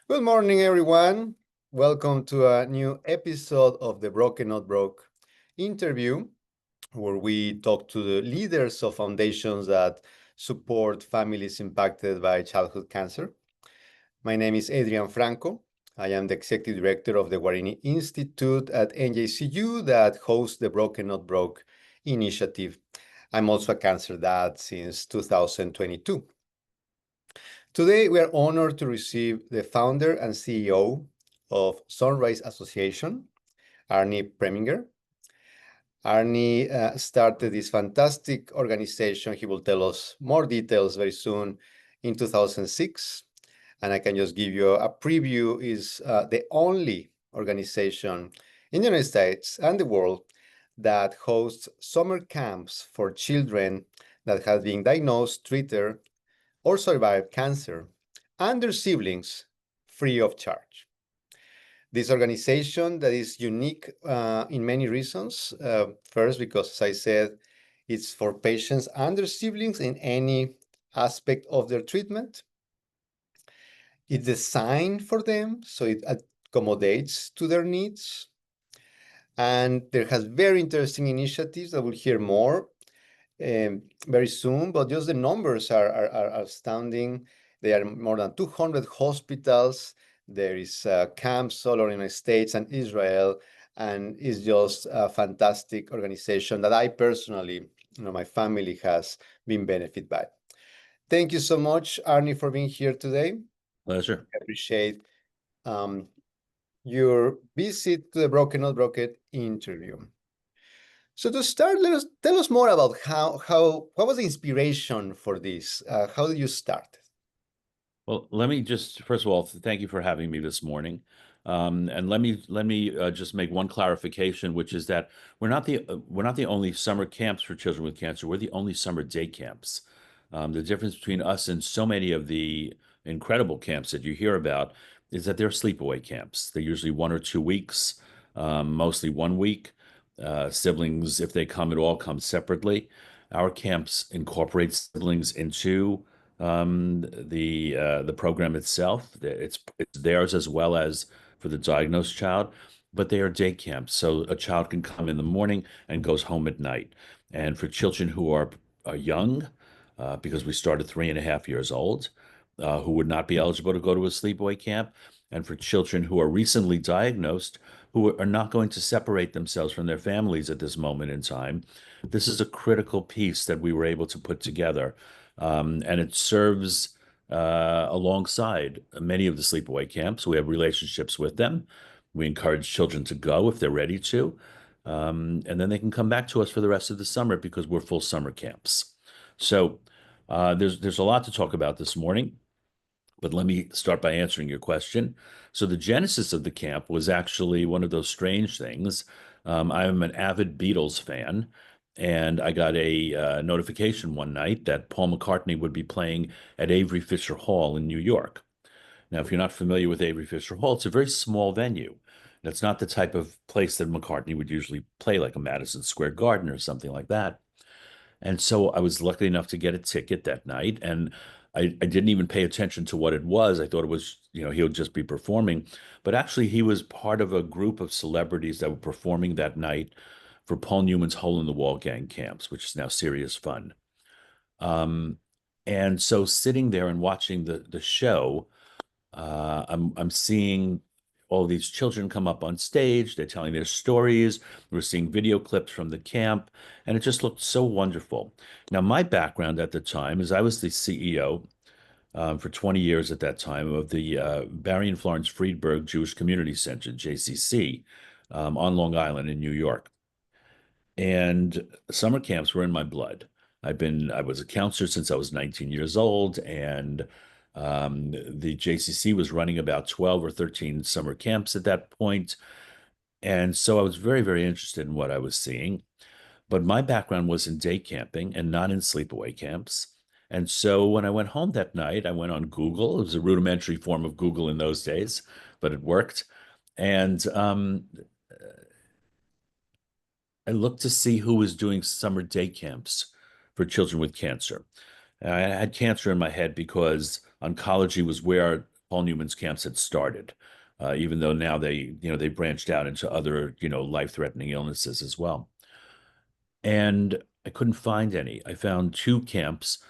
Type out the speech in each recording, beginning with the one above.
Good morning, everyone. Welcome to a new episode of the Broken Not Broke interview, where we talk to the leaders of foundations that support families impacted by childhood cancer. My name is Adrián Franco. I am the executive director of the Guarini Institute at NJCU that hosts the Broken Not Broke initiative. I'm also a cancer dad since 2022. Today, we are honored to receive the founder and CEO of Sunrise Association, Arnie Preminger. Arnie started this fantastic organization. He will tell us more details very soon in 2006. And I can just give you a preview, is the only organization in the United States and the world that hosts summer camps for children that have been diagnosed, treated, or survived cancer and their siblings free of charge. This organization that is unique in many reasons. First, because as I said, it's for patients and their siblings in any aspect of their treatment. It's designed for them, so it accommodates to their needs. And there has very interesting initiatives that we'll hear more very soon, but just the numbers are astounding. There are more than 200 hospitals. There is camps all over the United States and Israel, and it's just a fantastic organization that I personally, my family has been benefited by. Thank you so much, Arnie, for being here today. Pleasure. I appreciate your visit to the Broken Not Broken interview. So to start, tell us more about what was the inspiration for this? How did you start? Well, let me just first of all thank you for having me this morning, and let me just make one clarification, which is that we're not the only summer camps for children with cancer. We're the only summer day camps. The difference between us and so many of the incredible camps that you hear about is that they're sleepaway camps. They're usually 1 or 2 weeks, mostly 1 week. Siblings, if they come at all, come separately. Our camps incorporate siblings into the program itself. It's theirs as well as for the diagnosed child, but they are day camps. So a child can come in the morning and goes home at night. And for children who are young, because we start at 3.5 years old, who would not be eligible to go to a sleepaway camp, and for children who are recently diagnosed, who are not going to separate themselves from their families at this moment in time. This is a critical piece that we were able to put together, and it serves alongside many of the sleepaway camps. We have relationships with them. We encourage children to go if they're ready to, and then they can come back to us for the rest of the summer because we're full summer camps. So there's a lot to talk about this morning. But let me start by answering your question. So the genesis of the camp was actually one of those strange things. I'm an avid Beatles fan, and I got a notification one night that Paul McCartney would be playing at Avery Fisher Hall in New York. Now, if you're not familiar with Avery Fisher Hall, it's a very small venue. It's not the type of place that McCartney would usually play, like a Madison Square Garden or something like that. And so I was lucky enough to get a ticket that night, and I didn't even pay attention to what it was. I thought it was, he would just be performing. But actually, he was part of a group of celebrities that were performing that night for Paul Newman's Hole in the Wall Gang Camps, which is now Serious Fun. And so sitting there and watching the show, I'm seeing all these children come up on stage. They're telling their stories. We're seeing video clips from the camp, and it just looked so wonderful. Now, my background at the time is I was the CEO for 20 years at that time of the Barry and Florence Friedberg Jewish Community Center, JCC, on Long Island in New York. And summer camps were in my blood. I was a counselor since I was 19 years old, and the JCC was running about 12 or 13 summer camps at that point. And so I was very, very interested in what I was seeing. But my background was in day camping and not in sleepaway camps. And so when I went home that night, I went on Google. It was a rudimentary form of Google in those days, but it worked. And I looked to see who was doing summer day camps for children with cancer. I had cancer in my head because oncology was where Paul Newman's camps had started, even though now they branched out into other, life-threatening illnesses as well. And I couldn't find any. I found two camps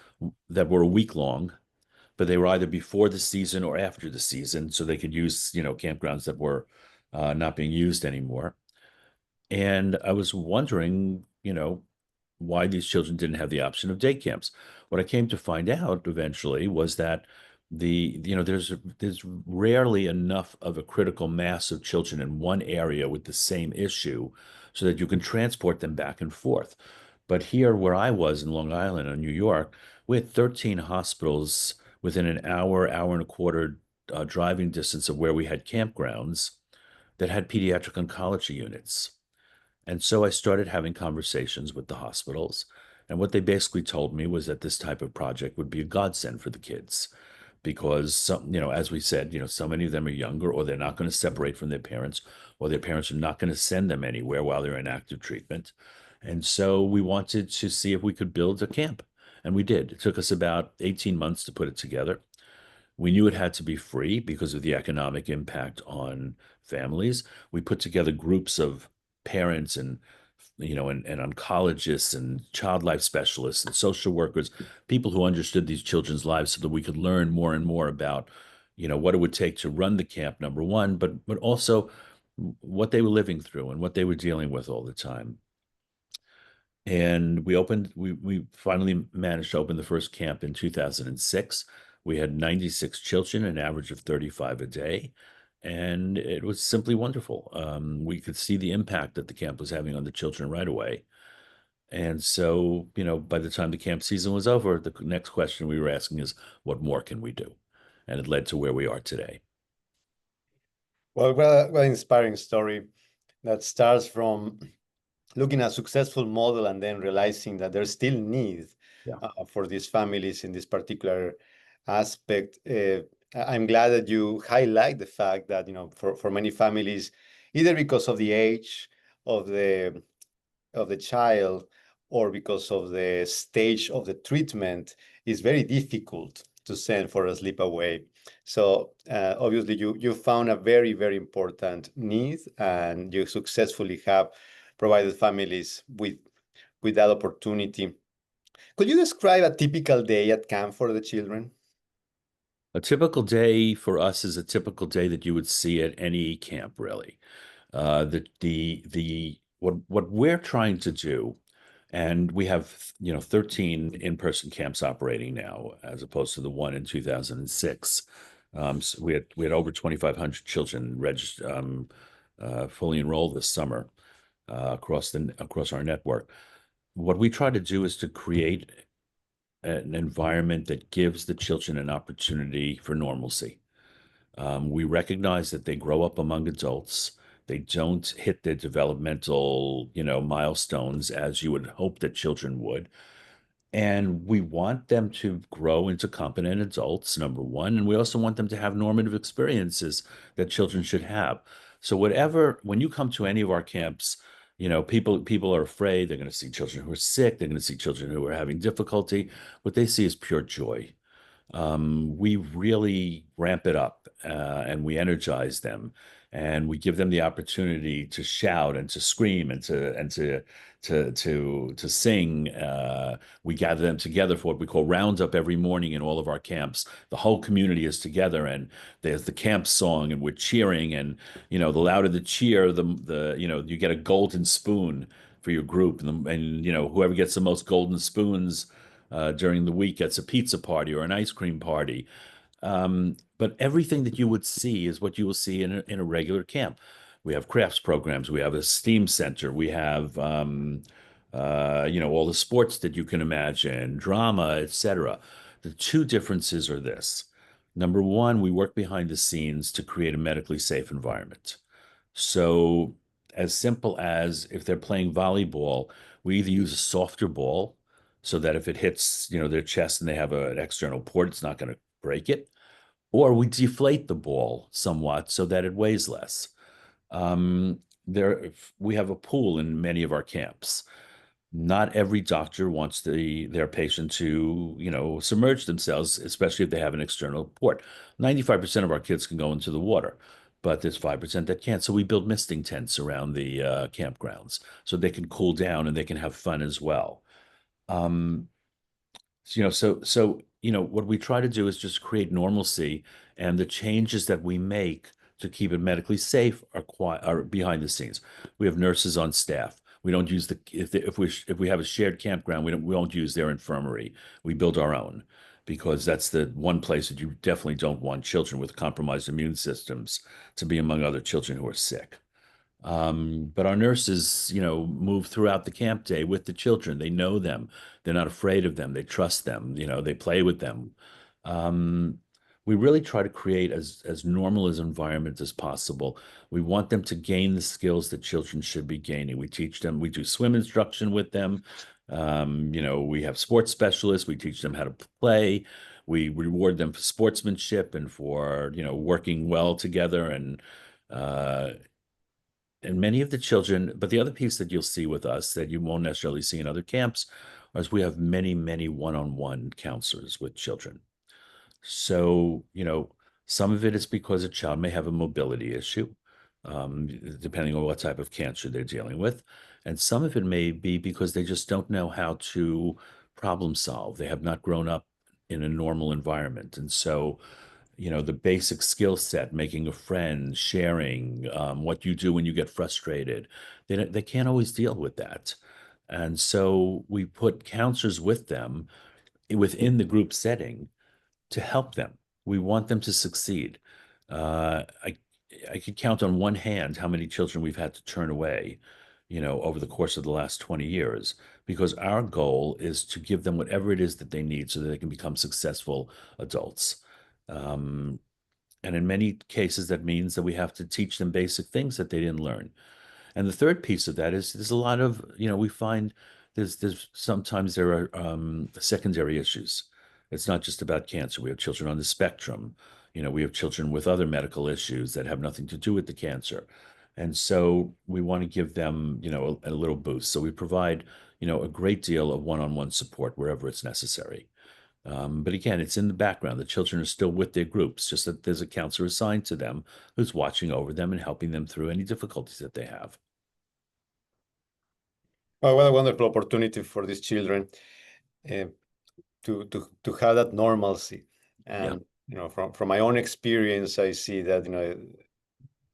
that were a week long, but they were either before the season or after the season, so they could use, campgrounds that were not being used anymore. And I was wondering, why these children didn't have the option of day camps. What I came to find out eventually was that there's rarely enough of a critical mass of children in one area with the same issue so that you can transport them back and forth. But here, where I was in Long Island, in New York, we had 13 hospitals within an hour, hour and a quarter driving distance of where we had campgrounds that had pediatric oncology units. And so I started having conversations with the hospitals. And what they basically told me was that this type of project would be a godsend for the kids because some, as we said, so many of them are younger or they're not going to separate from their parents or their parents are not going to send them anywhere while they're in active treatment. And so we wanted to see if we could build a camp. And we did. It took us about 18 months to put it together. We knew it had to be free because of the economic impact on families. We put together groups of parents and oncologists and child life specialists and social workers, people who understood these children's lives so that we could learn more and more about, what it would take to run the camp, number one, but also what they were living through and what they were dealing with all the time. And we finally managed to open the first camp in 2006. We had 96 children, an average of 35 a day. And it was simply wonderful. We could see the impact that the camp was having on the children right away. And so, by the time the camp season was over, the next question we were asking is, what more can we do? And it led to where we are today. Well, well, inspiring story that starts from looking at a successful model and then realizing that there's still need Yeah. for these families in this particular aspect. I'm glad that you highlight the fact that, for many families, either because of the age of the child or because of the stage of the treatment, is very difficult to send for a sleepaway. So obviously you found a very, very important need and you successfully have provided families with that opportunity. Could you describe a typical day at camp for the children? A typical day for us is a typical day that you would see at any camp, really. What we're trying to do, and we have 13 in-person camps operating now, as opposed to the one in 2006. So we had over 2,500 children registered, fully enrolled this summer across our network. What we try to do is to create an environment that gives the children an opportunity for normalcy. We recognize that they grow up among adults. They don't hit their developmental, milestones as you would hope that children would. And we want them to grow into competent adults, number one. And we also want them to have normative experiences that children should have. So when you come to any of our camps, people are afraid. They're going to see children who are sick. They're going to see children who are having difficulty. What they see is pure joy. We really ramp it up and we energize them and we give them the opportunity to shout and to scream and to sing. We gather them together for what we call roundup every morning in all of our camps. The whole community is together and there's the camp song and we're cheering and the louder the cheer, the you get a golden spoon for your group and whoever gets the most golden spoons during the week gets a pizza party or an ice cream party. But everything that you would see is what you will see in a regular camp. We have crafts programs. We have a STEAM center. We have, all the sports that you can imagine, drama, etc. The two differences are this. Number one, we work behind the scenes to create a medically safe environment. So as simple as if they're playing volleyball, we either use a softer ball so that if it hits, their chest and they have an external port, it's not going to break it, or we deflate the ball somewhat so that it weighs less. Um, we have a pool in many of our camps. Not every doctor wants their patient to, submerge themselves, especially if they have an external port. 95% of our kids can go into the water, but there's 5% that can't. So we build misting tents around the campgrounds so they can cool down and they can have fun as well. Um, what we try to do is just create normalcy, and the changes that we make to keep it medically safe are behind the scenes. We have nurses on staff. We don't use if we have a shared campground, we won't use their infirmary. We build our own because that's the one place that you definitely don't want children with compromised immune systems to be among other children who are sick. But our nurses, move throughout the camp day with the children. They know them. They're not afraid of them. They trust them. They play with them. Um, we really try to create as normal as environment as possible. We want them to gain the skills that children should be gaining. We teach them. We do swim instruction with them. We have sports specialists. We teach them how to play. We reward them for sportsmanship and for working well together uh, and many of the children, but the other piece that you'll see with us that you won't necessarily see in other camps is we have many, many one-on-one counselors with children. So, some of it is because a child may have a mobility issue, depending on what type of cancer they're dealing with. And some of it may be because they just don't know how to problem solve. They have not grown up in a normal environment. And so, the basic skill set, making a friend, sharing, what you do when you get frustrated, they can't always deal with that. And so we put counselors with them within the group setting to help them. We want them to succeed. I could count on one hand how many children we've had to turn away, over the course of the last 20 years, because our goal is to give them whatever it is that they need so that they can become successful adults. Um, and in many cases, that means that we have to teach them basic things that they didn't learn. And the third piece of that is there's a lot of, we find there's sometimes there are secondary issues. It's not just about cancer. We have children on the spectrum. We have children with other medical issues that have nothing to do with the cancer. And so we want to give them, a little boost. So we provide, a great deal of one-on-one support wherever it's necessary. But again, it's in the background. The children are still with their groups, just that there's a counselor assigned to them who's watching over them and helping them through any difficulties that they have. Well, what a wonderful opportunity for these children uh, to have that normalcy. Yeah. And from my own experience, I see that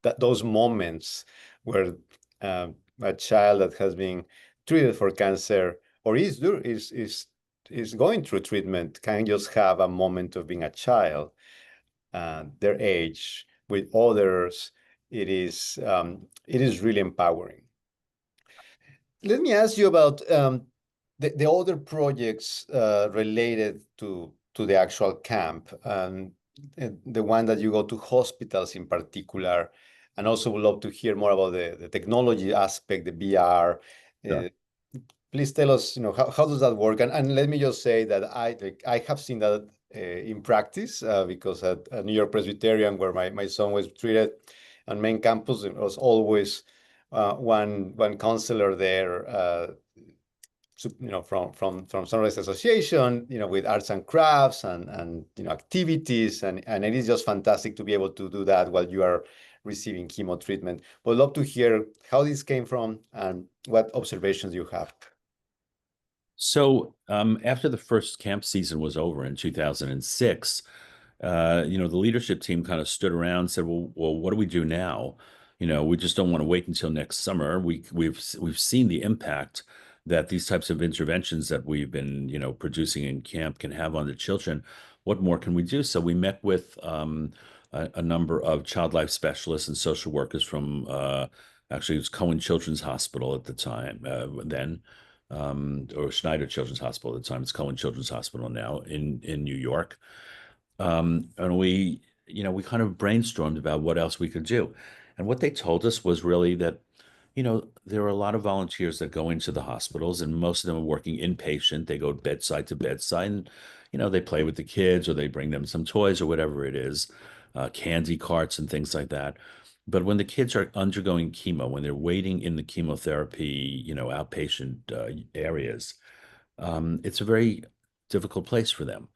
that those moments where a child that has been treated for cancer or is going through treatment can just have a moment of being a child, their age with others. It is really empowering. Let me ask you about the other projects related to the actual camp, and the one that you go to hospitals in particular, and also would love to hear more about the technology aspect, the VR. Sure. Uh, Please tell us, how does that work? And let me just say that I have seen that in practice because at New York Presbyterian, where my son was treated on main campus, it was always one counselor there, from Sunrise Association, with arts and crafts and activities, and it is just fantastic to be able to do that while you are receiving chemo treatment. But I'd love to hear how this came from and what observations you have. So after the first camp season was over in 2006, the leadership team kind of stood around and said, well, what do we do now? We just don't want to wait until next summer. We've seen the impact that these types of interventions that we've been, producing in camp can have on the children. What more can we do? So we met with a number of child life specialists and social workers from actually it was Cohen Children's Hospital at the time then. Or Schneider Children's Hospital at the time. It's Cohen Children's Hospital now in New York. And we kind of brainstormed about what else we could do. And what they told us was really that, there are a lot of volunteers that go into the hospitals, and most of them are working inpatient. They go bedside to bedside, and, they play with the kids or they bring them some toys or whatever it is, candy carts and things like that. But when the kids are undergoing chemo, when they're waiting in the chemotherapy, outpatient areas, it's a very difficult place for them.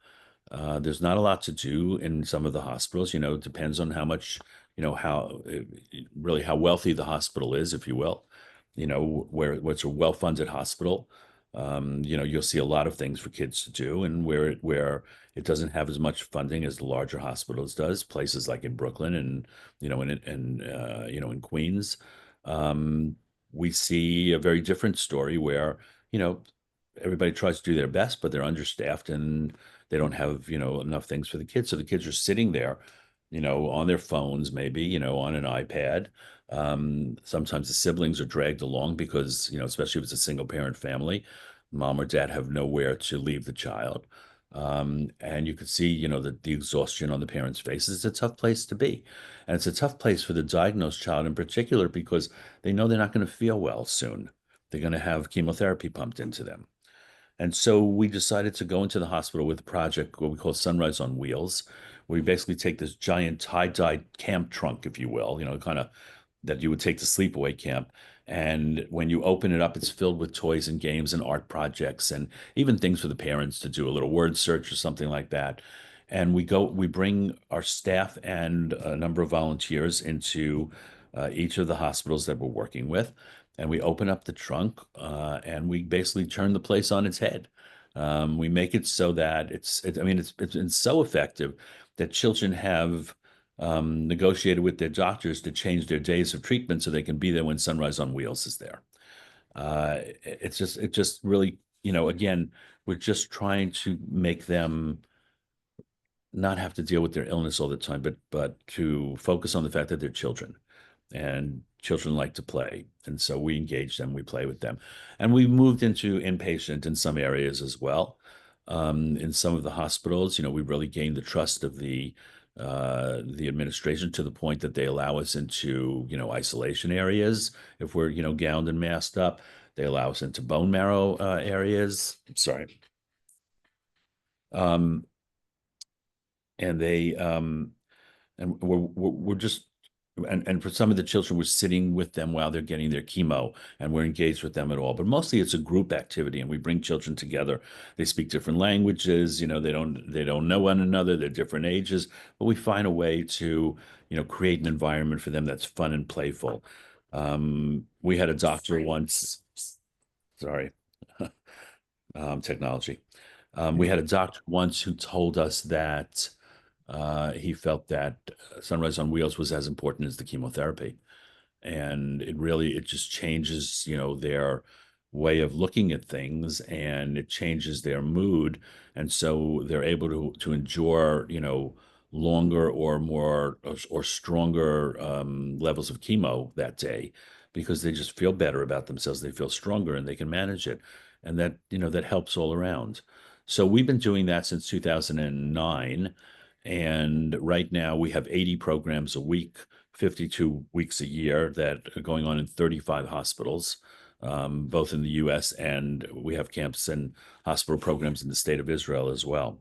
There's not a lot to do in some of the hospitals. It depends on how much, how really how wealthy the hospital is, if you will. Where it's a well-funded hospital, you'll see a lot of things for kids to do, and where it doesn't have as much funding as the larger hospitals does, places like in Brooklyn and in Queens, um, we see a very different story where you know everybody tries to do their best, but they're understaffed and they don't have, enough things for the kids. So the kids are sitting there, on their phones, maybe, on an iPad. Sometimes the siblings are dragged along because, especially if it's a single parent family, mom or dad have nowhere to leave the child. And you could see, the exhaustion on the parents' faces. It's a tough place to be. And it's a tough place for the diagnosed child in particular because they know they're not going to feel well soon. They're going to have chemotherapy pumped into them. And so we decided to go into the hospital with a project, what we call Sunrise on Wheels, where we basically take this giant tie-dye camp trunk, if you will, kind of that you would take to sleepaway camp. And when you open it up, it's filled with toys and games and art projects and even things for the parents to do, a little word search or something like that. And we bring our staff and a number of volunteers into each of the hospitals that we're working with, and we open up the trunk and we basically turn the place on its head. We make it so that I mean, it's been so effective that children have negotiated with their doctors to change their days of treatment so they can be there when Sunrise on Wheels is there. It just really, again, we're just trying to make them not have to deal with their illness all the time, but to focus on the fact that they're children and children like to play. And so we engage them, we play with them. And we moved into inpatient in some areas as well. In some of the hospitals, we really gained the trust of the administration to the point that they allow us into, isolation areas if we're, gowned and masked up. They allow us into bone marrow areas. Sorry. Um, and they and we're just and for some of the children, we're sitting with them while they're getting their chemo, and we're engaged with them at all. But mostly, it's a group activity, and we bring children together. They speak different languages. They don't know one another. They're different ages, but we find a way to create an environment for them that's fun and playful. We had a doctor once. Sorry, technology. We had a doctor once who told us that he felt that Sunrise on Wheels was as important as the chemotherapy. And it just changes, their way of looking at things, and it changes their mood. And so they're able to endure, longer or more or stronger levels of chemo that day because they just feel better about themselves. They feel stronger and they can manage it. And that helps all around. So we've been doing that since 2009. And right now we have 80 programs a week, 52 weeks a year that are going on in 35 hospitals, both in the US, and we have camps and hospital programs in the state of Israel as well.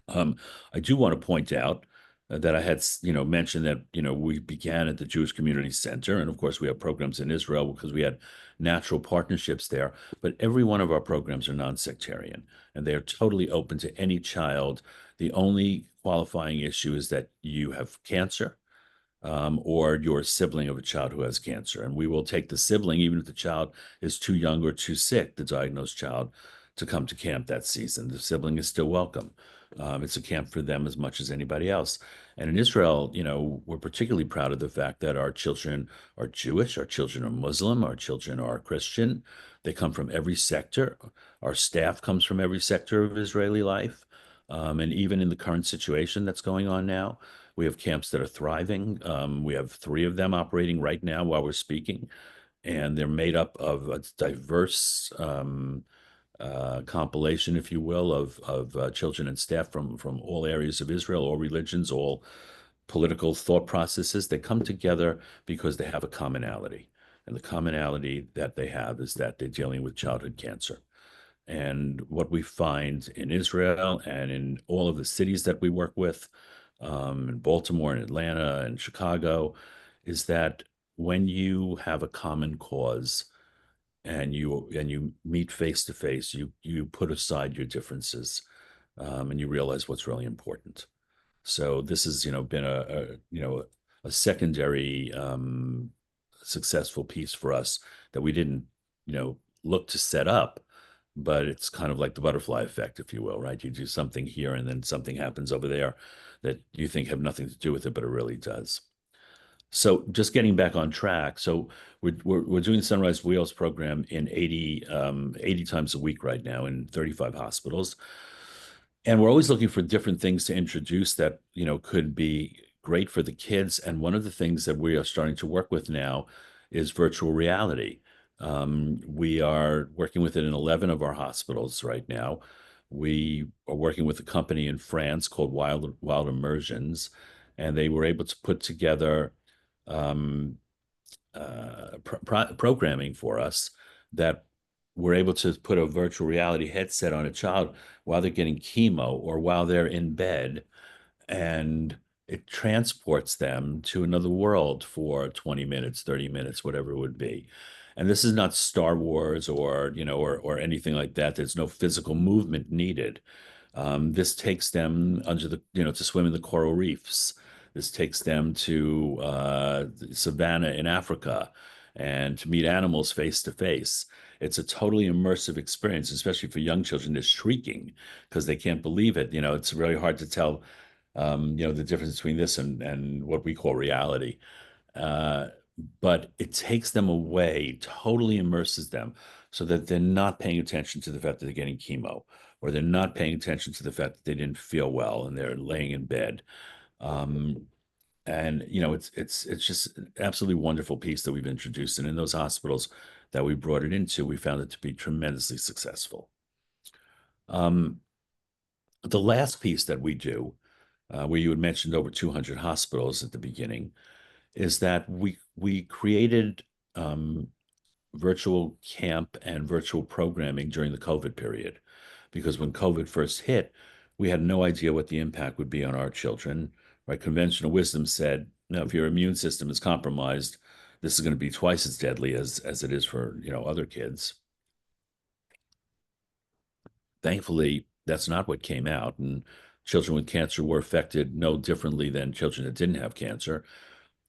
I do want to point out that I had, mentioned that, we began at the Jewish Community Center. And of course, we have programs in Israel because we had natural partnerships there. But every one of our programs are non-sectarian and they are totally open to any child. The only qualifying issue is that you have cancer or you're a sibling of a child who has cancer. And we will take the sibling, even if the child is too young or too sick, the diagnosed child, to come to camp that season. The sibling is still welcome. It's a camp for them as much as anybody else. And in Israel, we're particularly proud of the fact that our children are Jewish, our children are Muslim, our children are Christian. They come from every sector. Our staff comes from every sector of Israeli life. And even in the current situation that's going on now, we have camps that are thriving. We have 3 of them operating right now while we're speaking, and they're made up of a diverse compilation, if you will, of children and staff from all areas of Israel, all religions, all political thought processes. They come together because they have a commonality, and the commonality that they have is that they're dealing with childhood cancer. And what we find in Israel and in all of the cities that we work with, in Baltimore and Atlanta and Chicago, is that when you have a common cause and you meet face to face, you put aside your differences, and you realize what's really important. So this has, been a secondary successful piece for us that we didn't, look to set up, but it's kind of like the butterfly effect, if you will, right? You do something here and then something happens over there that you think have nothing to do with it, but it really does. So just getting back on track. So we're doing the Sunrise Wheels program in 80 times a week right now in 35 hospitals. And we're always looking for different things to introduce that, could be great for the kids. And one of the things that we are starting to work with now is virtual reality. We are working with it in 11 of our hospitals right now. We are working with a company in France called Wild Immersions, and they were able to put together um, programming for us that we're able to put a virtual reality headset on a child while they're getting chemo or while they're in bed, and it transports them to another world for 20 minutes, 30 minutes, whatever it would be. And this is not Star Wars or, or anything like that. There's no physical movement needed. This takes them under the, to swim in the coral reefs. This takes them to the savannah in Africa and to meet animals face to face. It's a totally immersive experience, especially for young children. They're shrieking because they can't believe it. It's really hard to tell, the difference between this and what we call reality. Uh, but it takes them away, totally immerses them so that they're not paying attention to the fact that they're getting chemo, or they're not paying attention to the fact that they didn't feel well and they're laying in bed. Um, and it's just an absolutely wonderful piece that we've introduced. And in those hospitals that we brought it into, we found it to be tremendously successful. The last piece that we do, where you had mentioned over 200 hospitals at the beginning, is that we created virtual camp and virtual programming during the COVID period. Because when COVID first hit, we had no idea what the impact would be on our children. Right? Conventional wisdom said, no, if your immune system is compromised, this is going to be twice as deadly as it is for other kids. Thankfully, that's not what came out, and children with cancer were affected no differently than children that didn't have cancer.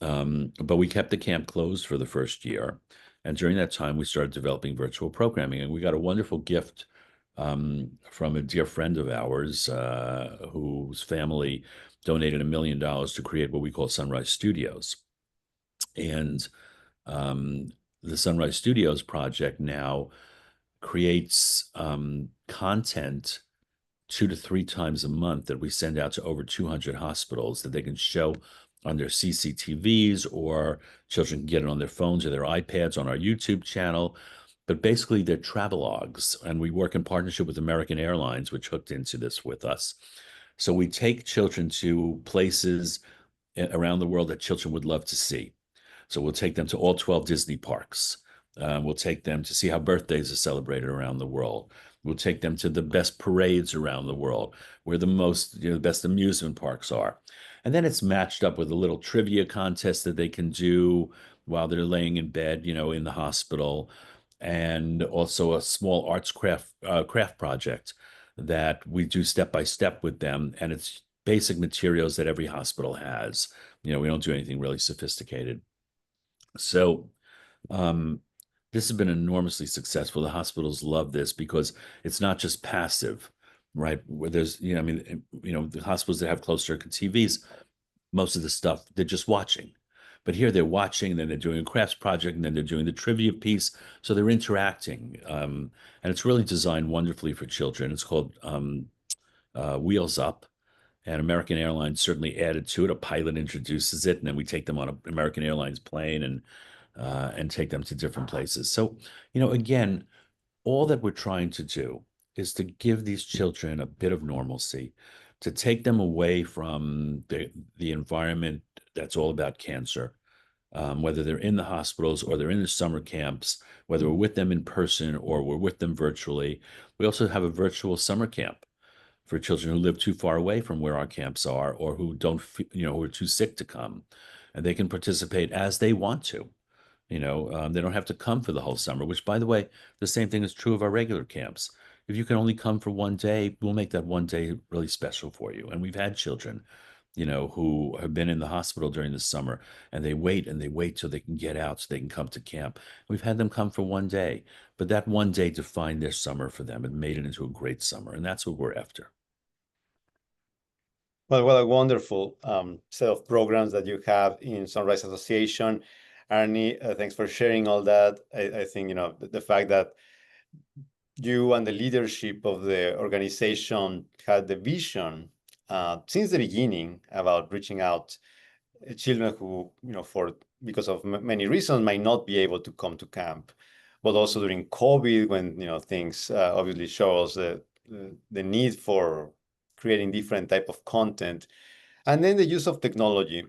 But we kept the camp closed for the first year. And during that time, we started developing virtual programming. And we got a wonderful gift from a dear friend of ours whose family donated $1 million to create what we call Sunrise Studios. And the Sunrise Studios project now creates content 2 to 3 times a month that we send out to over 200 hospitals that they can show on their CCTVs, or children can get it on their phones or their iPads on our YouTube channel. But basically, they're travelogues, and we work in partnership with American Airlines, which hooked into this with us. So we take children to places around the world that children would love to see. So we'll take them to all 12 Disney parks. We'll take them to see how birthdays are celebrated around the world. We'll take them to the best parades around the world, where the best amusement parks are. And then it's matched up with a little trivia contest that they can do while they're laying in bed, in the hospital, and also a small arts craft project that we do step by step with them. And it's basic materials that every hospital has. We don't do anything really sophisticated. So this has been enormously successful. The hospitals love this because it's not just passive, right? Where there's, the hospitals that have closed circuit TVs, most of the stuff they're just watching. But here they're watching, and then they're doing a crafts project, and then they're doing the trivia piece. So they're interacting. And it's really designed wonderfully for children. It's called Wheels Up. And American Airlines certainly added to it. A pilot introduces it, and then we take them on an American Airlines plane and take them to different places. So, again, all that we're trying to do is to give these children a bit of normalcy, to take them away from the environment that's all about cancer, whether they're in the hospitals or they're in the summer camps, whether we're with them in person or we're with them virtually. We also have a virtual summer camp for children who live too far away from where our camps are, or who don't, who are too sick to come. and they can participate as they want to. They don't have to come for the whole summer, which, by the way, the same thing is true of our regular camps. If you can only come for one day, we'll make that one day really special for you. And we've had children, who have been in the hospital during the summer, and they wait till they can get out so they can come to camp. We've had them come for one day, but that one day defined their summer for them and made it into a great summer. And that's what we're after. Well, what a wonderful set of programs that you have in Sunrise Association. Arnie, thanks for sharing all that. I think, the fact that you and the leadership of the organization had the vision since the beginning about reaching out children who, for because of many reasons, might not be able to come to camp, but also during COVID, when things obviously show us the need for creating different type of content, and then the use of technology.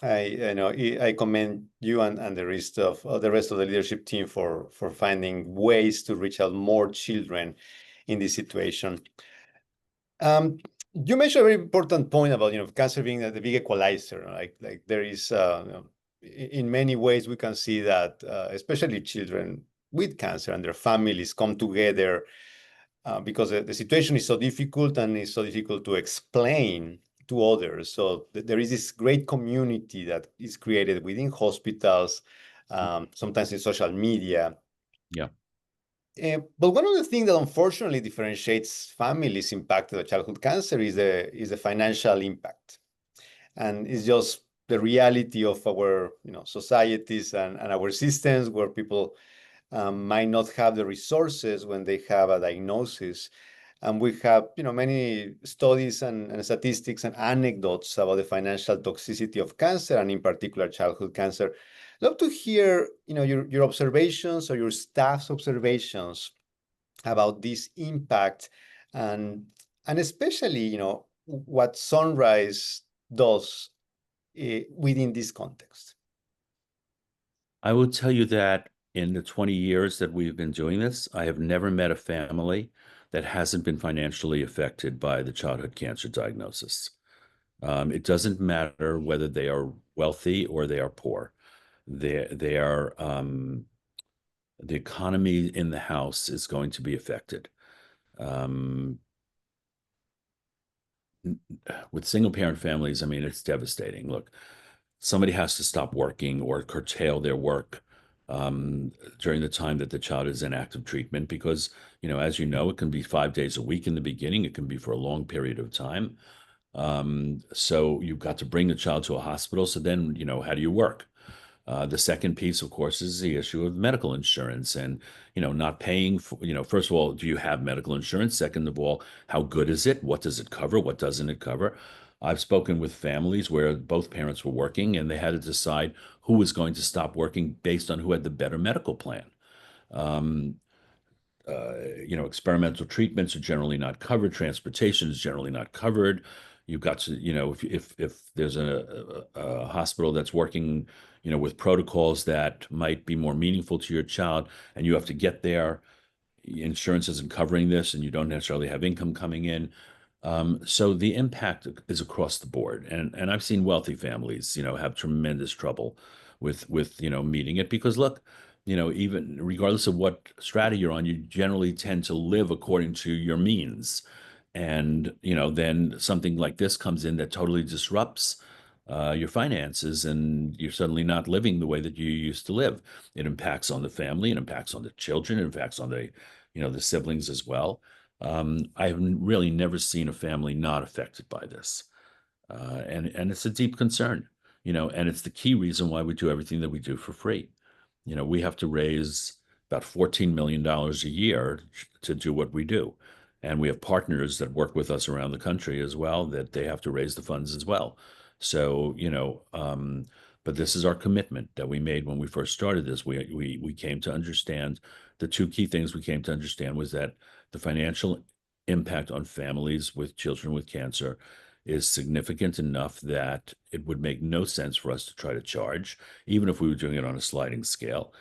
I commend you and the rest of the leadership team for finding ways to reach out more children in this situation. You mentioned a very important point about cancer being the big equalizer. Like there is in many ways we can see that especially children with cancer and their families come together because the situation is so difficult and it's so difficult to explain to others. So there is this great community that is created within hospitals, sometimes in social media. Yeah. But one of the things that unfortunately differentiates families impacted by childhood cancer is the financial impact, and it's just the reality of our societies and our systems where people might not have the resources when they have a diagnosis. And we have, many studies and statistics and anecdotes about the financial toxicity of cancer, and in particular childhood cancer. Love to hear, your observations or your staff's observations about this impact, and especially, what Sunrise does within this context. I will tell you that in the 20 years that we've been doing this, I have never met a family that hasn't been financially affected by the childhood cancer diagnosis. It doesn't matter whether they are wealthy or they are poor. They are the economy in the house is going to be affected. Um, with single parent families, I mean, it's devastating. Look, somebody has to stop working or curtail their work during the time that the child is in active treatment because, as you know, it can be 5 days a week in the beginning. It can be for a long period of time. So you've got to bring the child to a hospital. So then, how do you work? The second piece, of course, is the issue of medical insurance and, not paying for, first of all, do you have medical insurance? Second of all, how good is it? What does it cover? What doesn't it cover? I've spoken with families where both parents were working and they had to decide who was going to stop working based on who had the better medical plan. Um, Experimental treatments are generally not covered. Transportation is generally not covered. You've got to, if there's a hospital that's working, with protocols that might be more meaningful to your child, and you have to get there, insurance isn't covering this, and you don't necessarily have income coming in. So the impact is across the board, and I've seen wealthy families, have tremendous trouble with meeting it because look, even regardless of what strata you're on, you generally tend to live according to your means, and then something like this comes in that totally disrupts your finances, and you're suddenly not living the way that you used to live. It impacts on the family, it impacts on the children, it impacts on the siblings as well. I've really never seen a family not affected by this. And it's a deep concern, and it's the key reason why we do everything that we do for free. We have to raise about $14 million a year to do what we do. And we have partners that work with us around the country as well, that they have to raise the funds as well. So, but this is our commitment that we made when we first started this. We came to understand the two key things we came to understand was that the financial impact on families with children with cancer is significant enough that it would make no sense for us to try to charge, even if we were doing it on a sliding scale,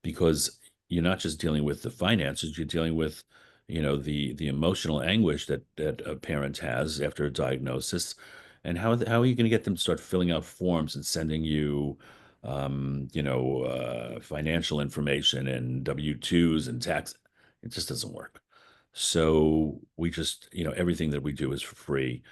because you're not just dealing with the finances, you're dealing with, the emotional anguish that a parent has after a diagnosis. And how are you going to get them to start filling out forms and sending you, financial information and W-2s and tax? It just doesn't work. So we just, everything that we do is for free,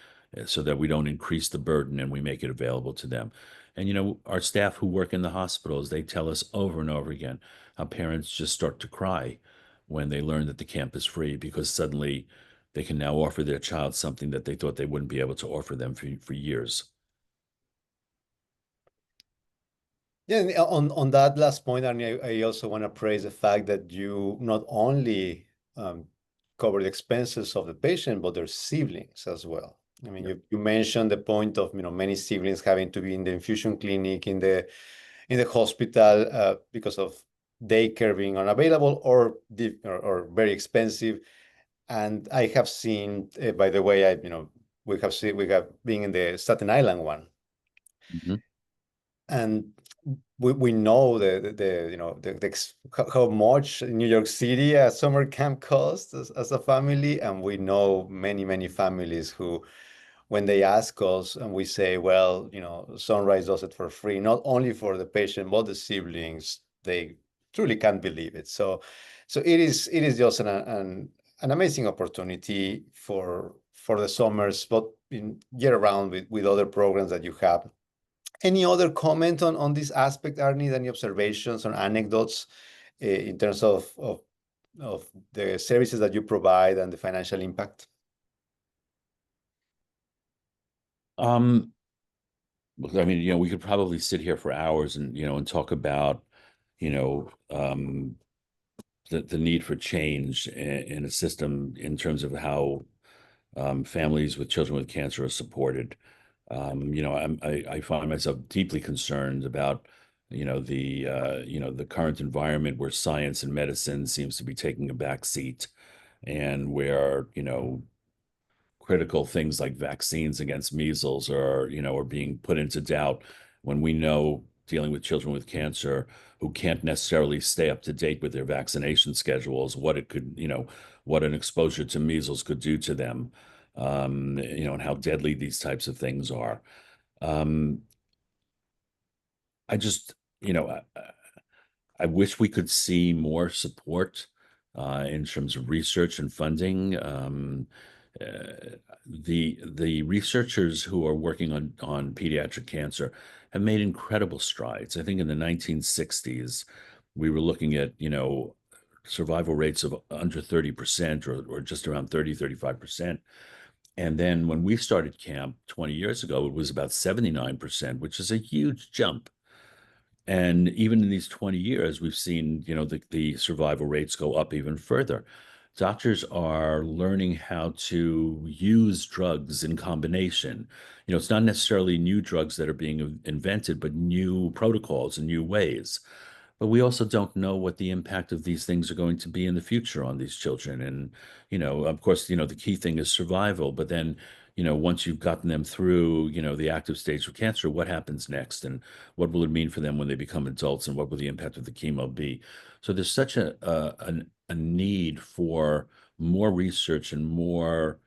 so that we don't increase the burden and we make it available to them. And, our staff who work in the hospitals, they tell us over and over again how parents just start to cry when they learn that the camp is free, because suddenly they can now offer their child something that they thought they wouldn't be able to offer them for years. Yeah, and on that last point, Arnie, I also want to praise the fact that you not only um, cover the expenses of the patient, but their siblings as well. I mean, Yeah. you mentioned the point of many siblings having to be in the infusion clinic, in the hospital because of daycare being unavailable or very expensive. And I have seen, by the way, we have been in the Staten Island one, Mhm. and we know how much New York City a summer camp costs as a family, and we know many families who, when they ask us and we say, well, Sunrise does it for free, not only for the patient but the siblings, they truly can't believe it. So it is just an amazing opportunity for the summers, but in year round with other programs that you have. Any other comment on this aspect, Arnie? Any observations or anecdotes in terms of the services that you provide and the financial impact? Um, Look, I mean, we could probably sit here for hours and talk about, you know, um, the need for change in a system in terms of how families with children with cancer are supported. I find myself deeply concerned about, the current environment where science and medicine seems to be taking a back seat, and where, critical things like vaccines against measles are being put into doubt, when we know, dealing with children with cancer who can't necessarily stay up to date with their vaccination schedules, what an exposure to measles could do to them, and how deadly these types of things are. Um, I just, I wish we could see more support in terms of research and funding. The researchers who are working on pediatric cancer have made incredible strides. I think in the 1960s, we were looking at, survival rates of under 30%, or just around 35%. And then when we started camp 20 years ago, it was about 79%, which is a huge jump. And even in these 20 years, we've seen, the survival rates go up even further. Doctors are learning how to use drugs in combination. It's not necessarily new drugs that are being invented, but new protocols and new ways. But we also don't know what the impact of these things are going to be in the future on these children. And, of course, the key thing is survival. But then, once you've gotten them through, the active stage of cancer, what happens next? And what will it mean for them when they become adults? And what will the impact of the chemo be? So there's such a need for more research and more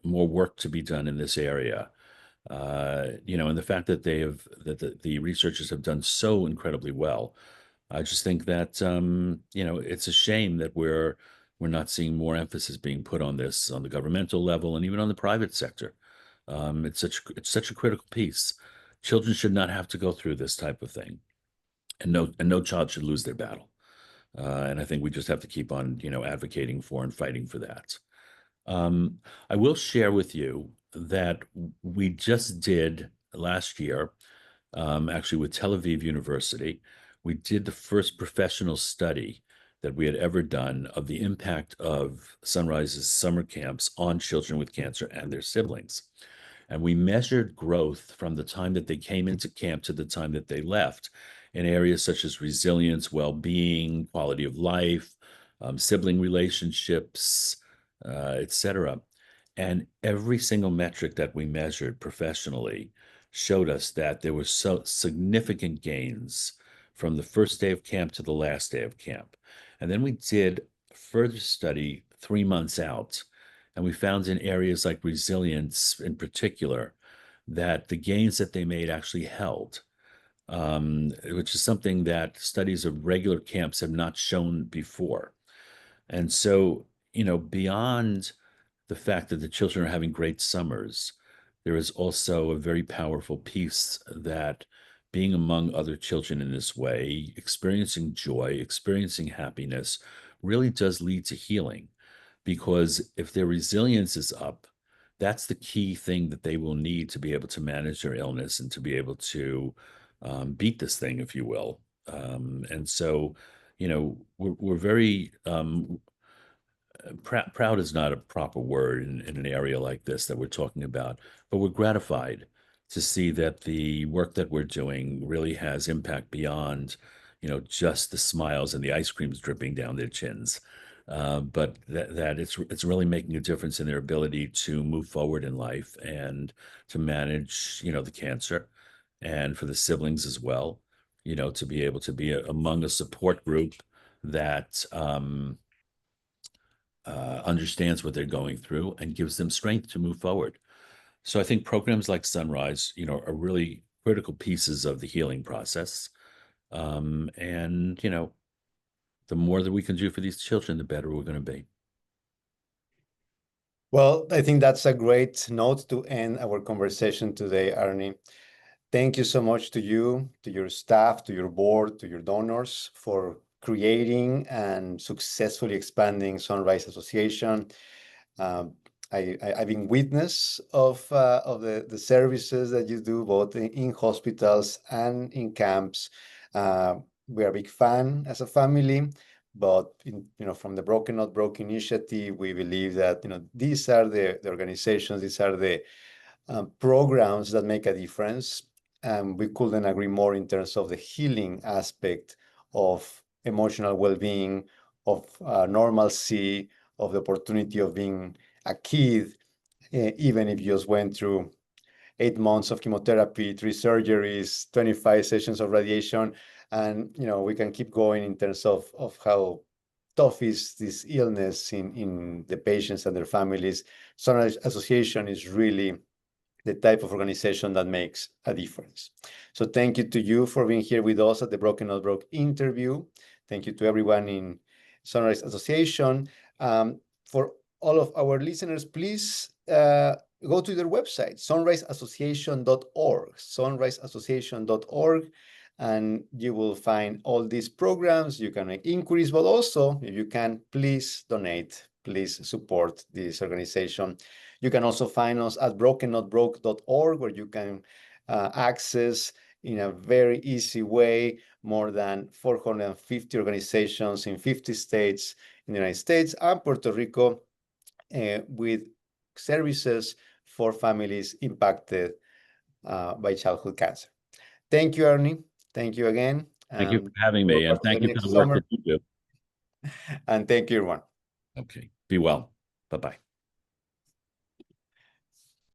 work to be done in this area. And the fact that the researchers have done so incredibly well, I just think that, it's a shame that we're not seeing more emphasis being put on this on the governmental level and even on the private sector. It's such a critical piece. Children should not have to go through this type of thing, and no child should lose their battle. And I think we just have to keep on, advocating for and fighting for that. Um, I will share with you that we just did last year, actually with Tel Aviv University, we did the first professional study that we had ever done of the impact of Sunrise's summer camps on children with cancer and their siblings. And we measured growth from the time that they came into camp to the time that they left, in areas such as resilience, well-being, quality of life, sibling relationships, etc. And every single metric that we measured professionally showed us that there were so significant gains from the first day of camp to the last day of camp. And then we did further study 3 months out, And we found in areas like resilience in particular that the gains that they made actually held, which is something that studies of regular camps have not shown before. And so, beyond the fact that the children are having great summers, there is also a very powerful piece that being among other children in this way, experiencing joy, experiencing happiness, really does lead to healing. Because if their resilience is up, that's the key thing that they will need to be able to manage their illness and to be able to beat this thing, if you will. And so, we're very proud is not a proper word in an area like this that we're talking about, but we're gratified to see that the work that we're doing really has impact beyond, just the smiles and the ice creams dripping down their chins. But that it's really making a difference in their ability to move forward in life and to manage, the cancer, and for the siblings as well, to be able to be among a support group that understands what they're going through and gives them strength to move forward. So I think programs like Sunrise, are really critical pieces of the healing process. And the more that we can do for these children, the better we're going to be. Well, I think that's a great note to end our conversation today, Arnie. Thank you so much to you, to your staff, to your board, to your donors for creating and successfully expanding Sunrise Association. Um, I've been witness of the services that you do both in hospitals and in camps. We are a big fan as a family, but from the Broken Not Broke initiative, we believe that these are the organizations, these are the programs that make a difference. And we couldn't agree more in terms of the healing aspect of emotional well-being, of normalcy, of the opportunity of being a kid, even if you just went through 8 months of chemotherapy, 3 surgeries, 25 sessions of radiation. And we can keep going in terms of how tough is this illness in the patients and their families. Sunrise Association is really the type of organization that makes a difference. So thank you to you for being here with us at the Broken Not Broke interview. Thank you to everyone in Sunrise Association. For all of our listeners, please go to their website, sunriseassociation.org, sunriseassociation.org, and you will find all these programs. You can make inquiries, but also, if you can, please donate, please support this organization. You can also find us at brokenNotbroke.org, where you can access in a very easy way more than 450 organizations in 50 states in the United States and Puerto Rico with services for families impacted by childhood cancer. Thank you, Arnie. Thank you again. Thank you for having me, and thank you for the work that you do. And thank you, everyone. Okay. Be well. Bye-bye.